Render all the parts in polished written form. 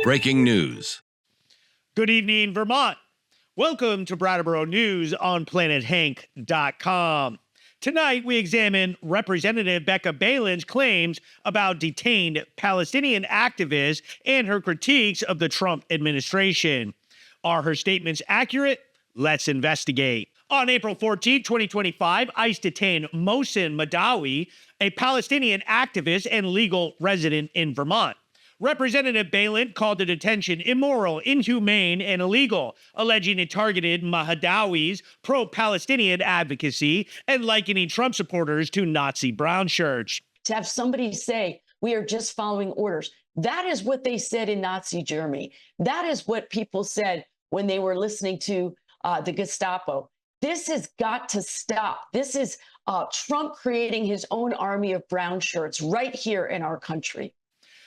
Breaking news. Good evening, Vermont. Welcome to Brattleboro News on PlanetHank.com. Tonight, we examine Representative Becca Balint's claims about detained Palestinian activists and her critiques of the Trump administration. Are her statements accurate? Let's investigate. On April 14, 2025, ICE detained Mohsen Madawi, a Palestinian activist and legal resident in Vermont. Representative Balint called the detention immoral, inhumane, and illegal, alleging it targeted Madawi's pro-Palestinian advocacy and likening Trump supporters to Nazi brown shirts. To have somebody say, we are just following orders, that is what they said in Nazi Germany. That is what people said when they were listening to the Gestapo. This has got to stop. This is Trump creating his own army of brown shirts right here in our country.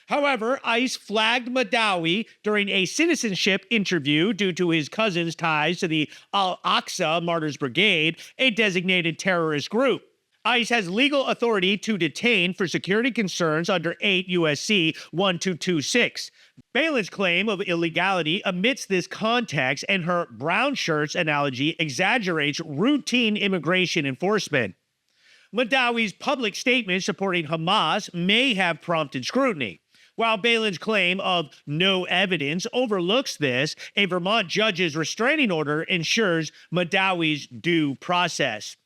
However, ICE flagged Madawi during a citizenship interview due to his cousin's ties to the Al-Aqsa Martyrs Brigade, a designated terrorist group. ICE has legal authority to detain for security concerns under 8 U.S.C. 1226. Balint's claim of illegality amidst this context and her brown shirts analogy exaggerates routine immigration enforcement. Madawi's public statement supporting Hamas may have prompted scrutiny. While Balint's claim of no evidence overlooks this, a Vermont judge's restraining order ensures Madawi's due process.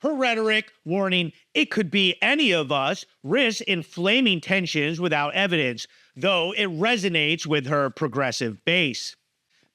Her rhetoric, warning it could be any of us, risks inflaming tensions without evidence, though it resonates with her progressive base.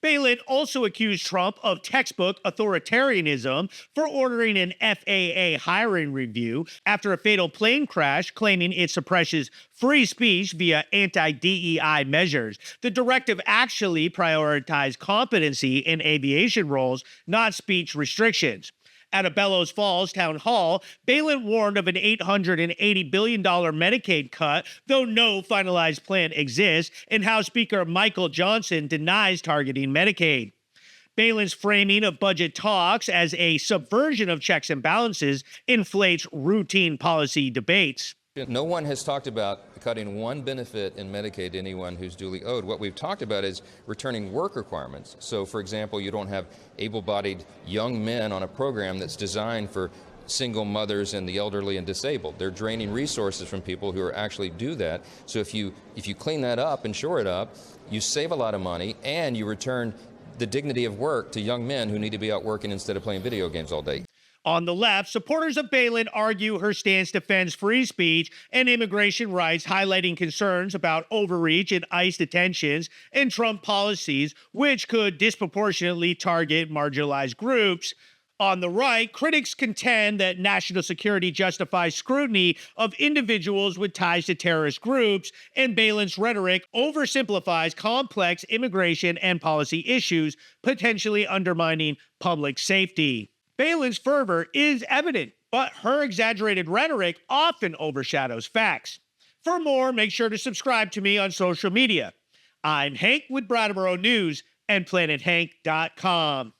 Balint also accused Trump of textbook authoritarianism for ordering an FAA hiring review after a fatal plane crash, claiming it suppresses free speech via anti-DEI measures. The directive actually prioritized competency in aviation roles, not speech restrictions. At a Bellows Falls town hall, Balint warned of an $880 billion Medicaid cut, though no finalized plan exists, and House Speaker Michael Johnson denies targeting Medicaid. Balint's framing of budget talks as a subversion of checks and balances inflates routine policy debates. No one has talked about cutting one benefit in Medicaid to anyone who's duly owed. What we've talked about is returning work requirements. So, for example, you don't have able-bodied young men on a program that's designed for single mothers and the elderly and disabled. They're draining resources from people who are actually do that. So if you clean that up and shore it up, you save a lot of money and you return the dignity of work to young men who need to be out working instead of playing video games all day. On the left, supporters of Balint argue her stance defends free speech and immigration rights, highlighting concerns about overreach in ICE detentions and Trump policies, which could disproportionately target marginalized groups. On the right, critics contend that national security justifies scrutiny of individuals with ties to terrorist groups, and Balint's rhetoric oversimplifies complex immigration and policy issues, potentially undermining public safety. Balint's fervor is evident, but her exaggerated rhetoric often overshadows facts. For more, make sure to subscribe to me on social media. I'm Hank with Brattleboro News and PlanetHank.com.